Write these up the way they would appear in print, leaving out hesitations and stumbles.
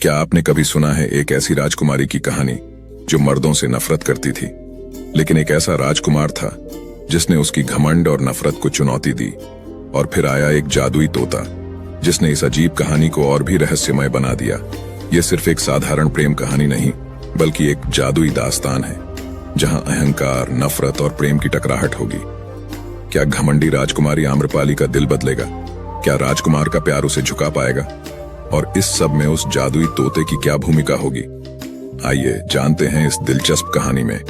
क्या आपने कभी सुना है एक ऐसी राजकुमारी की कहानी जो मर्दों से नफरत करती थी, लेकिन एक ऐसा राजकुमार था जिसने उसकी घमंड और नफरत को चुनौती दी। और फिर आया एक जादुई तोता जिसने इस अजीब कहानी को और भी रहस्यमय बना दिया। यह सिर्फ एक साधारण प्रेम कहानी नहीं, बल्कि एक जादुई दास्तान है जहां अहंकार, नफरत और प्रेम की टकराहट होगी। क्या घमंडी राजकुमारी आम्रपाली का दिल बदलेगा? क्या राजकुमार का प्यार उसे झुका पाएगा? और इस सब में उस जादुई तोते की क्या भूमिका होगी? आइए जानते हैं इस दिलचस्प कहानी में।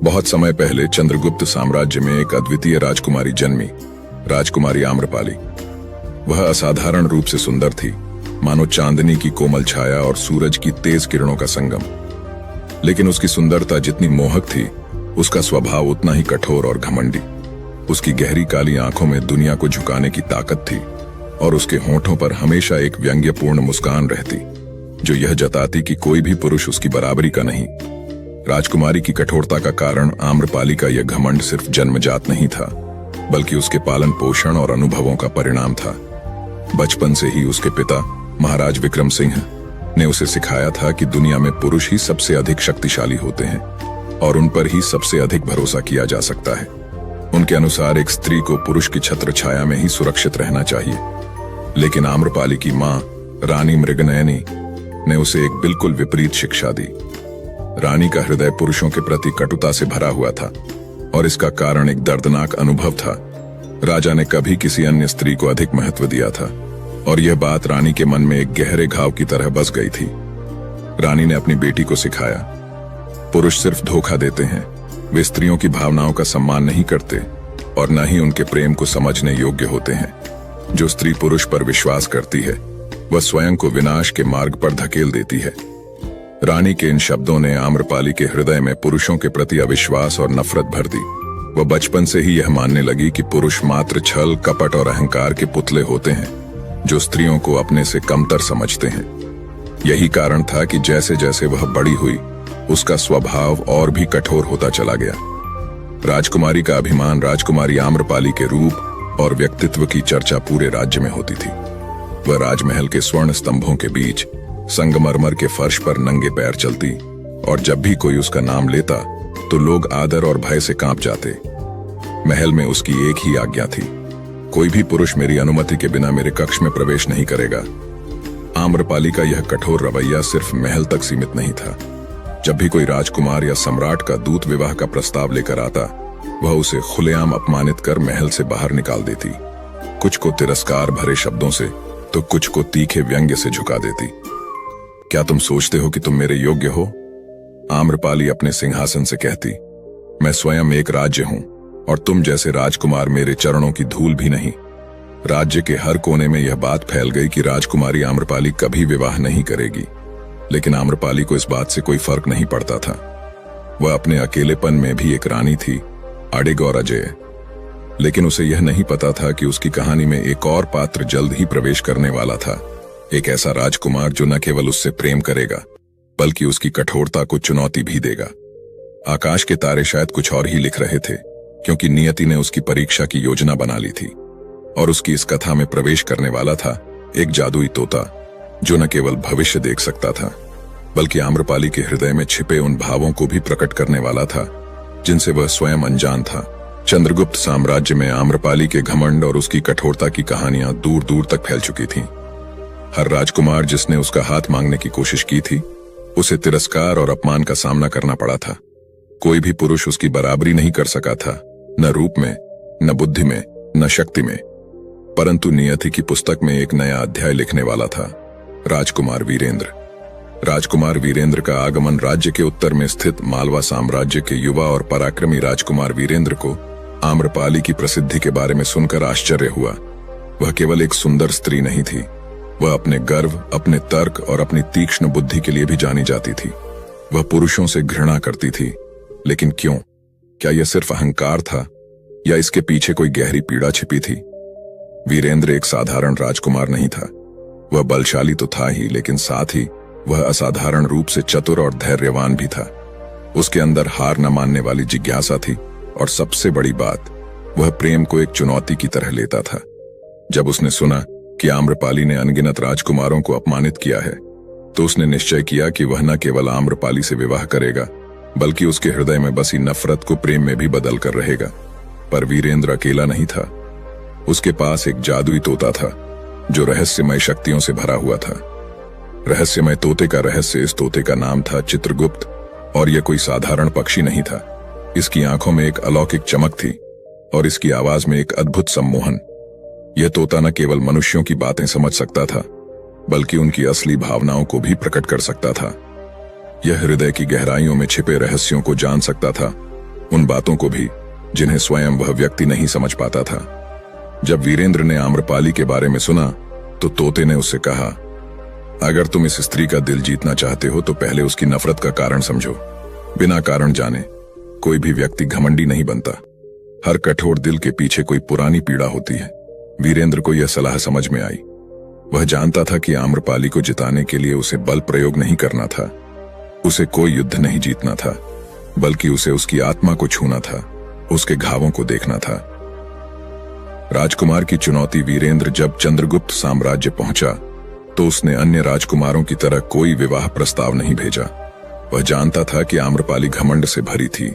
बहुत समय पहले चंद्रगुप्त साम्राज्य में एक अद्वितीय राजकुमारी जन्मी, राजकुमारी आम्रपाली। वह असाधारण रूप से सुंदर थी, मानो चांदनी की कोमल छाया और सूरज की तेज किरणों का संगम। लेकिन उसकी सुंदरता जितनी मोहक थी, उसका स्वभाव उतना ही कठोर और घमंडी। उसकी गहरी काली आंखों में दुनिया को झुकाने की ताकत थी और उसके होठों पर हमेशा एक व्यंग्यपूर्ण मुस्कान रहती जो यह जताती कि कोई भी पुरुष उसकी बराबरी का नहीं। राजकुमारी की कठोरता का कारण आम्रपाली का यह घमंड सिर्फ जन्मजात नहीं था, बल्कि उसके पालन पोषण और अनुभवों का परिणाम था। बचपन से ही उसके पिता महाराज विक्रम सिंह ने उसे सिखाया था कि दुनिया में पुरुष ही सबसे अधिक शक्तिशाली होते हैं और उन पर ही सबसे अधिक भरोसा किया जा सकता है। उनके अनुसार एक स्त्री को पुरुष की छत्र छाया में ही सुरक्षित रहना चाहिए। लेकिन आम्रपाली की मां रानी मृगनयनी ने उसे एक बिल्कुल विपरीत शिक्षा दी। रानी का हृदय पुरुषों के प्रति कटुता से भरा हुआ था और इसका कारण एक दर्दनाक अनुभव था। राजा ने कभी किसी अन्य स्त्री को अधिक महत्व दिया था और यह बात रानी के मन में एक गहरे घाव की तरह बस गई थी। रानी ने अपनी बेटी को सिखाया, पुरुष सिर्फ धोखा देते हैं, वे स्त्रियों की भावनाओं का सम्मान नहीं करते और न ही उनके प्रेम को समझने योग्य होते हैं। जो स्त्री पुरुष पर विश्वास करती है वह स्वयं को विनाश के मार्ग पर धकेल देती है। रानी के इन शब्दों ने आम्रपाली के हृदय में पुरुषों के प्रति अविश्वास और नफरत भर दी। वह बचपन से ही यह मानने लगी कि पुरुष मात्र छल, कपट और अहंकार के पुतले होते हैं जो स्त्रियों को अपने से कमतर समझते हैं। यही कारण था कि जैसे जैसे वह बड़ी हुई, उसका स्वभाव और भी कठोर होता चला गया। राजकुमारी का अभिमान राजकुमारी आम्रपाली के रूप और व्यक्तित्व की चर्चा पूरे राज्य में होती थी। वह राजमहल के स्वर्ण स्तंभों के बीच संगमरमर के फर्श पर नंगे पैर चलती और जब भी कोई उसका नाम लेता तो लोग आदर और भय से कांप जाते। महल में उसकी एक ही आज्ञा थी, कोई भी पुरुष मेरी अनुमति के बिना मेरे कक्ष में प्रवेश नहीं करेगा। आम्रपाली का यह कठोर रवैया सिर्फ महल तक सीमित नहीं था। जब भी कोई राजकुमार या सम्राट का दूत विवाह का प्रस्ताव लेकर आता, वह उसे खुलेआम अपमानित कर महल से बाहर निकाल देती। कुछ को तिरस्कार भरे शब्दों से तो कुछ को तीखे व्यंग्य से झुका देती। क्या तुम सोचते हो कि तुम मेरे योग्य हो? आम्रपाली अपने सिंहासन से कहती, मैं स्वयं एक राज्य हूं और तुम जैसे राजकुमार मेरे चरणों की धूल भी नहीं। राज्य के हर कोने में यह बात फैल गई कि राजकुमारी आम्रपाली कभी विवाह नहीं करेगी। लेकिन आम्रपाली को इस बात से कोई फर्क नहीं पड़ता था। वह अपने अकेलेपन में भी एक रानी थी, अडिग और अजय। लेकिन उसे यह नहीं पता था कि उसकी कहानी में एक और पात्र जल्द ही प्रवेश करने वाला था। एक ऐसा राजकुमार जो न केवल उससे प्रेम करेगा, बल्कि उसकी कठोरता को चुनौती भी देगा। आकाश के तारे शायद कुछ और ही लिख रहे थे, क्योंकि नियति ने उसकी परीक्षा की योजना बना ली थी और उसकी इस कथा में प्रवेश करने वाला था एक जादुई तोता जो न केवल भविष्य देख सकता था, बल्कि आम्रपाली के हृदय में छिपे उन भावों को भी प्रकट करने वाला था जिनसे वह स्वयं अनजान था। चंद्रगुप्त साम्राज्य में आम्रपाली के घमंड और उसकी कठोरता की कहानियां दूर दूर तक फैल चुकी थीं। हर राजकुमार जिसने उसका हाथ मांगने की कोशिश की थी, उसे तिरस्कार और अपमान का सामना करना पड़ा था। कोई भी पुरुष उसकी बराबरी नहीं कर सका था, न रूप में, न बुद्धि में, न शक्ति में। परंतु नियति की पुस्तक में एक नया अध्याय लिखने वाला था, राजकुमार वीरेंद्र। राजकुमार वीरेंद्र का आगमन राज्य के उत्तर में स्थित मालवा साम्राज्य के युवा और पराक्रमी राजकुमार वीरेंद्र को आम्रपाली की प्रसिद्धि के बारे में सुनकर आश्चर्य हुआ। वह केवल एक सुंदर स्त्री नहीं थी, वह अपने गर्व, अपने तर्क और अपनी तीक्ष्ण बुद्धि के लिए भी जानी जाती थी। वह पुरुषों से घृणा करती थी, लेकिन क्यों? क्या यह सिर्फ अहंकार था या इसके पीछे कोई गहरी पीड़ा छिपी थी? वीरेंद्र एक साधारण राजकुमार नहीं था। वह बलशाली तो था ही, लेकिन साथ ही वह असाधारण रूप से चतुर और धैर्यवान भी था। उसके अंदर हार न मानने वाली जिज्ञासा थी और सबसे बड़ी बात, वह प्रेम को एक चुनौती की तरह लेता था। जब उसने सुना कि आम्रपाली ने अनगिनत राजकुमारों को अपमानित किया है, तो उसने निश्चय किया कि वह न केवल आम्रपाली से विवाह करेगा, बल्कि उसके हृदय में बसी नफरत को प्रेम में भी बदल कर रहेगा। पर वीरेंद्र अकेला नहीं था। उसके पास एक जादुई तोता था जो रहस्यमय शक्तियों से भरा हुआ था। रहस्यमय तोते का रहस्य, इस तोते का नाम था चित्रगुप्त, और यह कोई साधारण पक्षी नहीं था। इसकी आंखों में एक अलौकिक चमक थी और इसकी आवाज में एक अद्भुत सम्मोहन। यह तोता न केवल मनुष्यों की बातें समझ सकता था, बल्कि उनकी असली भावनाओं को भी प्रकट कर सकता था। यह हृदय की गहराइयों में छिपे रहस्यों को जान सकता था, उन बातों को भी जिन्हें स्वयं वह व्यक्ति नहीं समझ पाता था। जब वीरेंद्र ने आम्रपाली के बारे में सुना तो तोते ने उससे कहा, अगर तुम इस स्त्री का दिल जीतना चाहते हो तो पहले उसकी नफरत का कारण समझो। बिना कारण जाने कोई भी व्यक्ति घमंडी नहीं बनता। हर कठोर दिल के पीछे कोई पुरानी पीड़ा होती है। वीरेंद्र को यह सलाह समझ में आई। वह जानता था कि आम्रपाली को जिताने के लिए उसे बल प्रयोग नहीं करना था, उसे कोई युद्ध नहीं जीतना था, बल्कि उसे उसकी आत्मा को छूना था, उसके घावों को देखना था। राजकुमार की चुनौती। वीरेंद्र जब चंद्रगुप्त साम्राज्य पहुंचा तो उसने अन्य राजकुमारों की तरह कोई विवाह प्रस्ताव नहीं भेजा। वह जानता था कि आम्रपाली घमंड से भरी थी,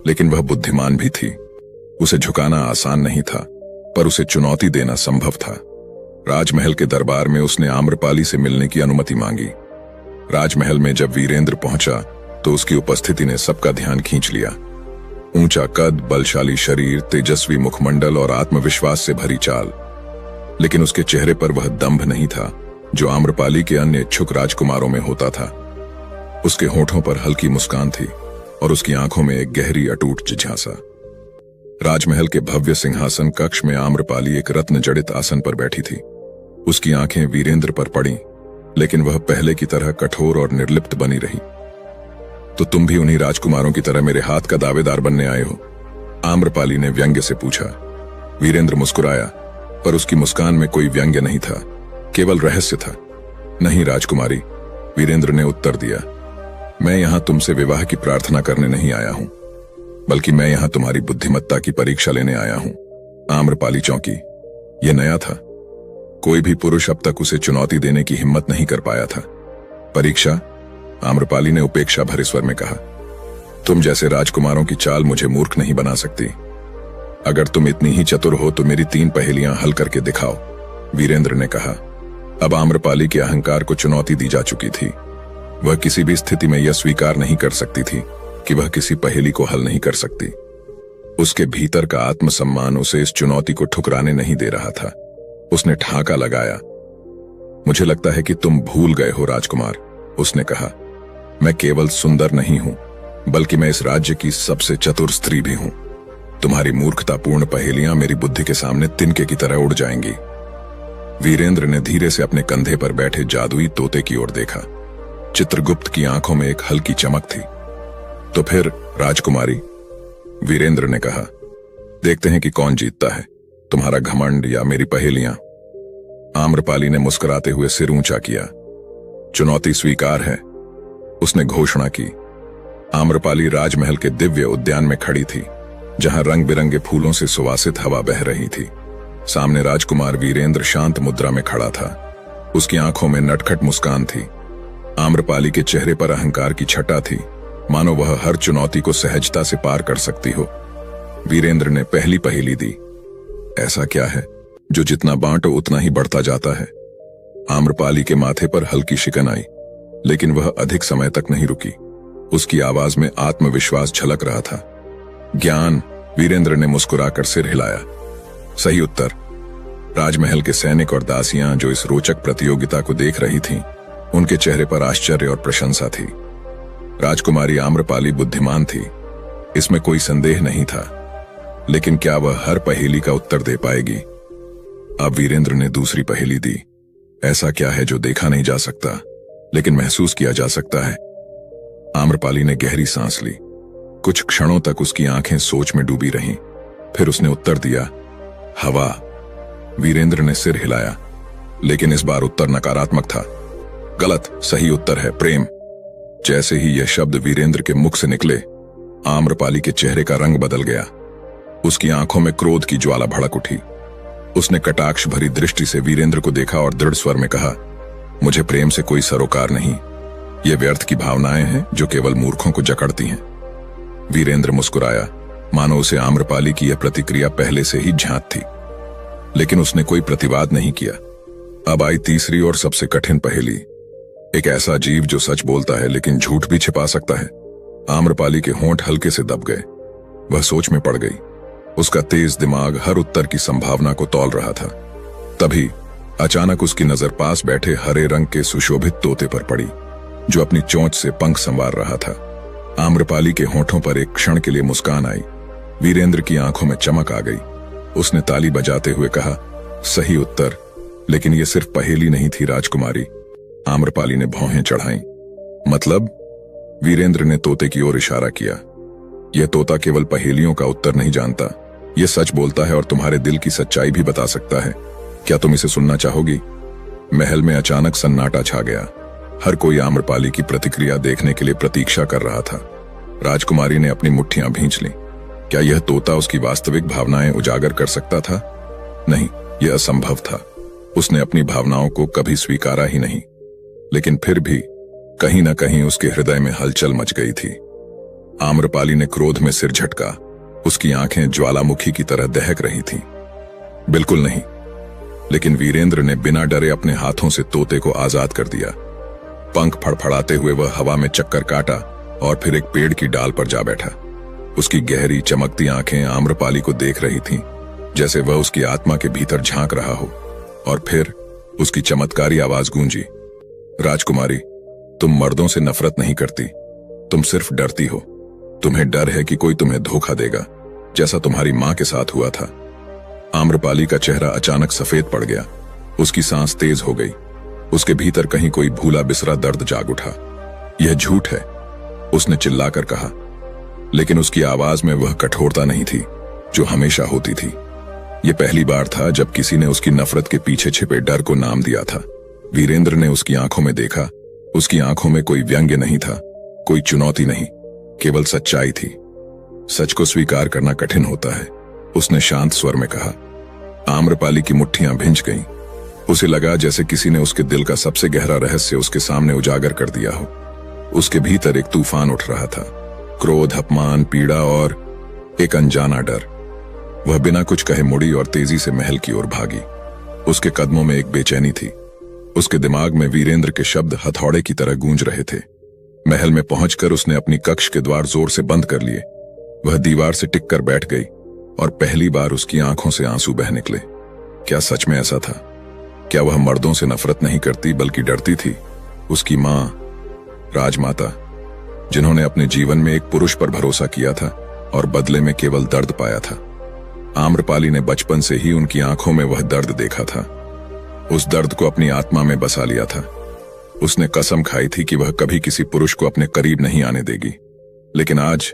लेकिन वह बुद्धिमान भी थी। उसे झुकाना आसान नहीं था, पर उसे चुनौती देना संभव था। राजमहल के दरबार में उसने आम्रपाली से मिलने की अनुमति मांगी। राजमहल में जब वीरेंद्र पहुंचा तो उसकी उपस्थिति ने सबका ध्यान खींच लिया। ऊंचा कद, बलशाली शरीर, तेजस्वी मुखमंडल और आत्मविश्वास से भरी चाल, लेकिन उसके चेहरे पर वह दंभ नहीं था जो आम्रपाली के अन्य इच्छुक राजकुमारों में होता था। उसके होठों पर हल्की मुस्कान थी और उसकी आंखों में एक गहरी अटूट जिज्ञासा। राजमहल के भव्य सिंहासन कक्ष में आम्रपाली एक रत्न जड़ित आसन पर बैठी थी। उसकी आंखें वीरेंद्र पर पड़ी, लेकिन वह पहले की तरह कठोर और निर्लिप्त बनी रही। तो तुम भी उन्हीं राजकुमारों की तरह मेरे हाथ का दावेदार बनने आए हो? आम्रपाली ने व्यंग्य से पूछा। वीरेंद्र मुस्कुराया, पर उसकी मुस्कान में कोई व्यंग्य नहीं था, केवल रहस्य था। नहीं राजकुमारी, वीरेंद्र ने उत्तर दिया, मैं यहां तुमसे विवाह की प्रार्थना करने नहीं आया हूं, बल्कि मैं यहां तुम्हारी बुद्धिमत्ता की परीक्षा लेने आया हूं। आम्रपाली चौंकी। यह नया था। कोई भी पुरुष अब तक उसे चुनौती देने की हिम्मत नहीं कर पाया था। परीक्षा? आम्रपाली ने उपेक्षा भरे स्वर में कहा, तुम जैसे राजकुमारों की चाल मुझे मूर्ख नहीं बना सकती। अगर तुम इतनी ही चतुर हो तो मेरी 3 पहेलियां हल करके दिखाओ, वीरेंद्र ने कहा। अब आम्रपाली के अहंकार को चुनौती दी जा चुकी थी। वह किसी भी स्थिति में यह स्वीकार नहीं कर सकती थी कि वह किसी पहेली को हल नहीं कर सकती। उसके भीतर का आत्मसम्मान उसे इस चुनौती को ठुकराने नहीं दे रहा था। उसने ठाका लगाया। मुझे लगता है कि तुम भूल गए हो राजकुमार, उसने कहा। मैं केवल सुंदर नहीं हूं, बल्कि मैं इस राज्य की सबसे चतुर स्त्री भी हूं। तुम्हारी मूर्खतापूर्ण पहेलियां मेरी बुद्धि के सामने तिनके की तरह उड़ जाएंगी। वीरेंद्र ने धीरे से अपने कंधे पर बैठे जादुई तोते की ओर देखा। चित्रगुप्त की आंखों में एक हल्की चमक थी। तो फिर राजकुमारी, वीरेंद्र ने कहा, देखते हैं कि कौन जीतता है, तुम्हारा घमंड या मेरी पहेलियां। आम्रपाली ने मुस्कुराते हुए सिर ऊंचा किया। चुनौती स्वीकार है, उसने घोषणा की। आम्रपाली राजमहल के दिव्य उद्यान में खड़ी थी, जहां रंग बिरंगे फूलों से सुवासित हवा बह रही थी। सामने राजकुमार वीरेंद्र शांत मुद्रा में खड़ा था। उसकी आंखों में नटखट मुस्कान थी। आम्रपाली के चेहरे पर अहंकार की छटा थी, मानो वह हर चुनौती को सहजता से पार कर सकती हो। वीरेंद्र ने पहली पहेली दी। ऐसा क्या है जो जितना बांटो उतना ही बढ़ता जाता है? आम्रपाली के माथे पर हल्की शिकन आई, लेकिन वह अधिक समय तक नहीं रुकी। उसकी आवाज में आत्मविश्वास झलक रहा था। ज्ञान, वीरेंद्र ने मुस्कुराकर सिर हिलाया। सही उत्तर। राजमहल के सैनिक और दासियां जो इस रोचक प्रतियोगिता को देख रही थीं, उनके चेहरे पर आश्चर्य और प्रशंसा थी। राजकुमारी आम्रपाली बुद्धिमान थी, इसमें कोई संदेह नहीं था, लेकिन क्या वह हर पहेली का उत्तर दे पाएगी? अब वीरेंद्र ने दूसरी पहेली दी। ऐसा क्या है जो देखा नहीं जा सकता, लेकिन महसूस किया जा सकता है? आम्रपाली ने गहरी सांस ली। कुछ क्षणों तक उसकी आंखें सोच में डूबी रहीं। फिर उसने उत्तर दिया, हवा। वीरेंद्र ने सिर हिलाया, लेकिन इस बार उत्तर नकारात्मक था। गलत, सही उत्तर है प्रेम। जैसे ही यह शब्द वीरेंद्र के मुख से निकले, आम्रपाली के चेहरे का रंग बदल गया। उसकी आंखों में क्रोध की ज्वाला भड़क उठी। उसने कटाक्ष भरी दृष्टि से वीरेंद्र को देखा और दृढ़ स्वर में कहा, मुझे प्रेम से कोई सरोकार नहीं। ये व्यर्थ की भावनाएं हैं जो केवल मूर्खों को जकड़ती हैं। वीरेंद्र मुस्कुराया, मानो उसे आम्रपाली की यह प्रतिक्रिया पहले से ही ज्ञात थी, लेकिन उसने कोई प्रतिवाद नहीं किया। अब आई तीसरी और सबसे कठिन पहेली। एक ऐसा जीव जो सच बोलता है लेकिन झूठ भी छिपा सकता है। आम्रपाली के होंठ हल्के से दब गए। वह सोच में पड़ गई। उसका तेज दिमाग हर उत्तर की संभावना को तौल रहा था। तभी अचानक उसकी नजर पास बैठे हरे रंग के सुशोभित तोते पर पड़ी, जो अपनी चोंच से पंख संवार रहा था। आम्रपाली के होठों पर एक क्षण के लिए मुस्कान आई। वीरेंद्र की आंखों में चमक आ गई। उसने ताली बजाते हुए कहा, सही उत्तर। लेकिन यह सिर्फ पहेली नहीं थी राजकुमारी। आम्रपाली ने भौहें चढ़ाईं। मतलब? वीरेंद्र ने तोते की ओर इशारा किया। यह तोता केवल पहेलियों का उत्तर नहीं जानता, यह सच बोलता है और तुम्हारे दिल की सच्चाई भी बता सकता है। क्या तुम इसे सुनना चाहोगी? महल में अचानक सन्नाटा छा गया। हर कोई आम्रपाली की प्रतिक्रिया देखने के लिए प्रतीक्षा कर रहा था। राजकुमारी ने अपनी मुट्ठियां भींच लीं। क्या यह तोता उसकी वास्तविक भावनाएं उजागर कर सकता था? नहीं, यह असंभव था। उसने अपनी भावनाओं को कभी स्वीकारा ही नहीं। लेकिन फिर भी कहीं न कहीं उसके हृदय में हलचल मच गई थी। आम्रपाली ने क्रोध में सिर झटका। उसकी आंखें ज्वालामुखी की तरह दहक रही थीं। बिल्कुल नहीं। लेकिन वीरेंद्र ने बिना डरे अपने हाथों से तोते को आजाद कर दिया। पंख फड़फड़ाते हुए वह हवा में चक्कर काटा और फिर एक पेड़ की डाल पर जा बैठा। उसकी गहरी चमकती आंखें आम्रपाली को देख रही थीं, जैसे वह उसकी आत्मा के भीतर झांक रहा हो। और फिर उसकी चमत्कारी आवाज गूंजी, राजकुमारी, तुम मर्दों से नफरत नहीं करती, तुम सिर्फ डरती हो। तुम्हें डर है कि कोई तुम्हें धोखा देगा, जैसा तुम्हारी मां के साथ हुआ था। आम्रपाली का चेहरा अचानक सफेद पड़ गया। उसकी सांस तेज हो गई। उसके भीतर कहीं कोई भूला बिसरा दर्द जाग उठा। यह झूठ है, उसने चिल्लाकर कहा। लेकिन उसकी आवाज में वह कठोरता नहीं थी जो हमेशा होती थी। यह पहली बार था जब किसी ने उसकी नफरत के पीछे छिपे डर को नाम दिया था। वीरेंद्र ने उसकी आंखों में देखा। उसकी आंखों में कोई व्यंग्य नहीं था, कोई चुनौती नहीं, केवल सच्चाई थी। सच को स्वीकार करना कठिन होता है, उसने शांत स्वर में कहा। आम्रपाली की मुट्ठियां भिंच गईं। उसे लगा जैसे किसी ने उसके दिल का सबसे गहरा रहस्य उसके सामने उजागर कर दिया हो। उसके भीतर एक तूफान उठ रहा था, क्रोध, अपमान, पीड़ा और एक अनजाना डर। वह बिना कुछ कहे मुड़ी और तेजी से महल की ओर भागी। उसके कदमों में एक बेचैनी थी। उसके दिमाग में वीरेंद्र के शब्द हथौड़े की तरह गूंज रहे थे। महल में पहुंचकर उसने अपनी कक्ष के द्वार जोर से बंद कर लिए। वह दीवार से टिक कर बैठ गई और पहली बार उसकी आंखों से आंसू बह निकले। क्या सच में ऐसा था? क्या वह मर्दों से नफरत नहीं करती बल्कि डरती थी? उसकी मां, राजमाता, जिन्होंने अपने जीवन में एक पुरुष पर भरोसा किया था और बदले में केवल दर्द पाया था। आम्रपाली ने बचपन से ही उनकी आंखों में वह दर्द देखा था। उस दर्द को अपनी आत्मा में बसा लिया था। उसने कसम खाई थी कि वह कभी किसी पुरुष को अपने करीब नहीं आने देगी। लेकिन आज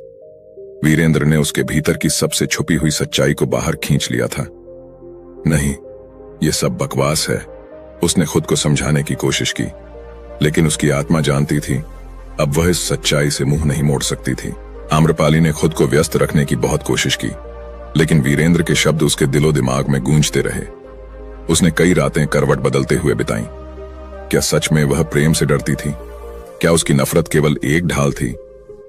वीरेंद्र ने उसके भीतर की सबसे छुपी हुई सच्चाई को बाहर खींच लिया था। नहीं, यह सब बकवास है, उसने खुद को समझाने की कोशिश की। लेकिन उसकी आत्मा जानती थी, अब वह इस सच्चाई से मुंह नहीं मोड़ सकती थी। आम्रपाली ने खुद को व्यस्त रखने की बहुत कोशिश की, लेकिन वीरेंद्र के शब्द उसके दिलो दिमाग में गूंजते रहे। उसने कई रातें करवट बदलते हुए बिताईं। क्या सच में वह प्रेम से डरती थी? क्या उसकी नफरत केवल एक ढाल थी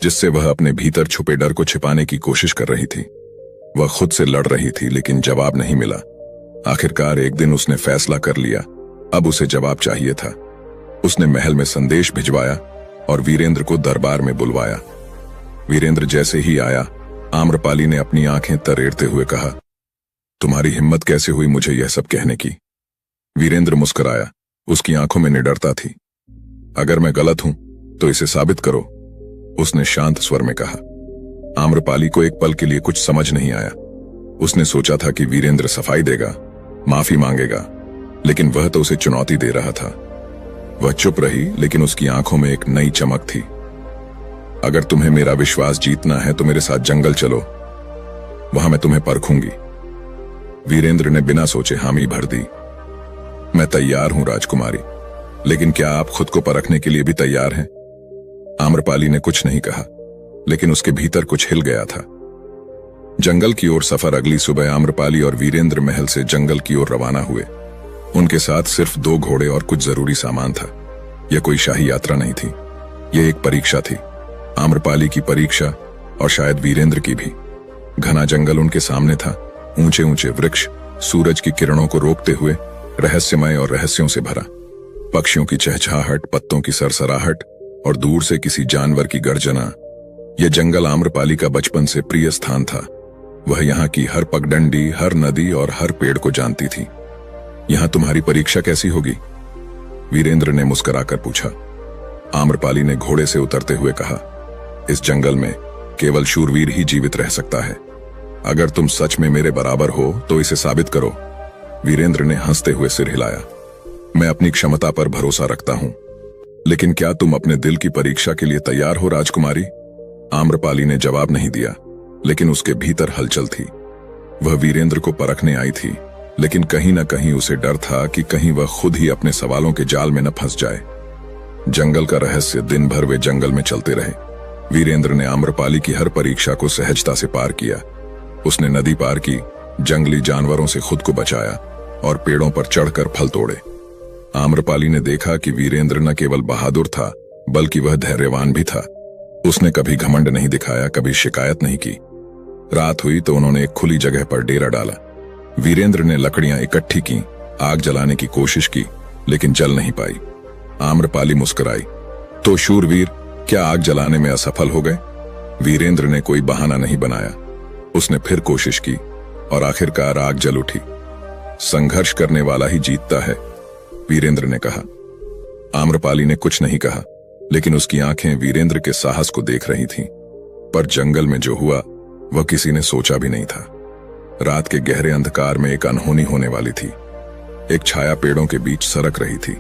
जिससे वह अपने भीतर छुपे डर को छिपाने की कोशिश कर रही थी? वह खुद से लड़ रही थी, लेकिन जवाब नहीं मिला। आखिरकार एक दिन उसने फैसला कर लिया, अब उसे जवाब चाहिए था। उसने महल में संदेश भिजवाया और वीरेंद्र को दरबार में बुलवाया। वीरेंद्र जैसे ही आया, आम्रपाली ने अपनी आंखें तरेड़ते हुए कहा, तुम्हारी हिम्मत कैसे हुई मुझे यह सब कहने की? वीरेंद्र मुस्कुराया। उसकी आंखों में निडरता थी। अगर मैं गलत हूं तो इसे साबित करो, उसने शांत स्वर में कहा। आम्रपाली को एक पल के लिए कुछ समझ नहीं आया। उसने सोचा था कि वीरेंद्र सफाई देगा, माफी मांगेगा, लेकिन वह तो उसे चुनौती दे रहा था। वह चुप रही, लेकिन उसकी आंखों में एक नई चमक थी। अगर तुम्हें मेरा विश्वास जीतना है तो मेरे साथ जंगल चलो, वहां मैं तुम्हें परखूंगी। वीरेंद्र ने बिना सोचे हामी भर दी। मैं तैयार हूं राजकुमारी, लेकिन क्या आप खुद को परखने के लिए भी तैयार हैं? आम्रपाली ने कुछ नहीं कहा, लेकिन उसके भीतर कुछ हिल गया था। जंगल की ओर सफर। अगली सुबह आम्रपाली और वीरेंद्र महल से जंगल की ओर रवाना हुए। उनके साथ सिर्फ 2 घोड़े और कुछ जरूरी सामान था। यह कोई शाही यात्रा नहीं थी, ये एक परीक्षा थी, आम्रपाली की परीक्षा और शायद वीरेंद्र की भी। घना जंगल उनके सामने था, ऊंचे ऊंचे वृक्ष सूरज की किरणों को रोकते हुए, रहस्यमय और रहस्यों से भरा। पक्षियों की चहचहाहट, पत्तों की सरसराहट और दूर से किसी जानवर की गर्जना। यह जंगल आम्रपाली का बचपन से प्रिय स्थान था। वह यहाँ की हर पगडंडी, हर नदी और हर पेड़ को जानती थी। यहाँ तुम्हारी परीक्षा कैसी होगी? वीरेंद्र ने मुस्कुराकर पूछा। आम्रपाली ने घोड़े से उतरते हुए कहा, इस जंगल में केवल शूरवीर ही जीवित रह सकता है। अगर तुम सच में मेरे बराबर हो तो इसे साबित करो। वीरेंद्र ने हंसते हुए सिर हिलाया। मैं अपनी क्षमता पर भरोसा रखता हूं, लेकिन क्या तुम अपने दिल की परीक्षा के लिए तैयार हो राजकुमारी? आम्रपाली ने जवाब नहीं दिया, लेकिन उसके भीतर हलचल थी। वह वीरेंद्र को परखने आई थी, लेकिन कहीं ना कहीं उसे डर था कि कहीं वह खुद ही अपने सवालों के जाल में न फंस जाए। जंगल का रहस्य। दिन भर वे जंगल में चलते रहे। वीरेंद्र ने आम्रपाली की हर परीक्षा को सहजता से पार किया। उसने नदी पार की, जंगली जानवरों से खुद को बचाया और पेड़ों पर चढ़कर फल तोड़े। आम्रपाली ने देखा कि वीरेंद्र न केवल बहादुर था, बल्कि वह धैर्यवान भी था। उसने कभी घमंड नहीं दिखाया, कभी शिकायत नहीं की। रात हुई तो उन्होंने एक खुली जगह पर डेरा डाला। वीरेंद्र ने लकड़ियां इकट्ठी की, आग जलाने की कोशिश की, लेकिन जल नहीं पाई। आम्रपाली मुस्कुराई। तो शूरवीर, क्या आग जलाने में असफल हो गए? वीरेंद्र ने कोई बहाना नहीं बनाया। उसने फिर कोशिश की और आखिरकार आग जल उठी। संघर्ष करने वाला ही जीतता है, वीरेंद्र ने कहा। आम्रपाली ने कुछ नहीं कहा, लेकिन उसकी आंखें वीरेंद्र के साहस को देख रही थीं। पर जंगल में जो हुआ वह किसी ने सोचा भी नहीं था। रात के गहरे अंधकार में एक अनहोनी होने वाली थी। एक छाया पेड़ों के बीच सरक रही थी।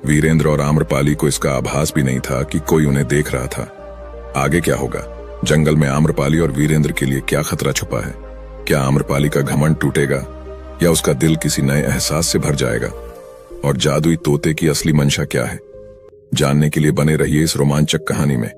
वीरेंद्र और आम्रपाली को इसका आभास भी नहीं था कि कोई उन्हें देख रहा था। आगे क्या होगा? जंगल में आम्रपाली और वीरेंद्र के लिए क्या खतरा छुपा है? क्या आम्रपाली का घमंड टूटेगा या उसका दिल किसी नए एहसास से भर जाएगा? और जादुई तोते की असली मंशा क्या है? जानने के लिए बने रहिए इस रोमांचक कहानी में।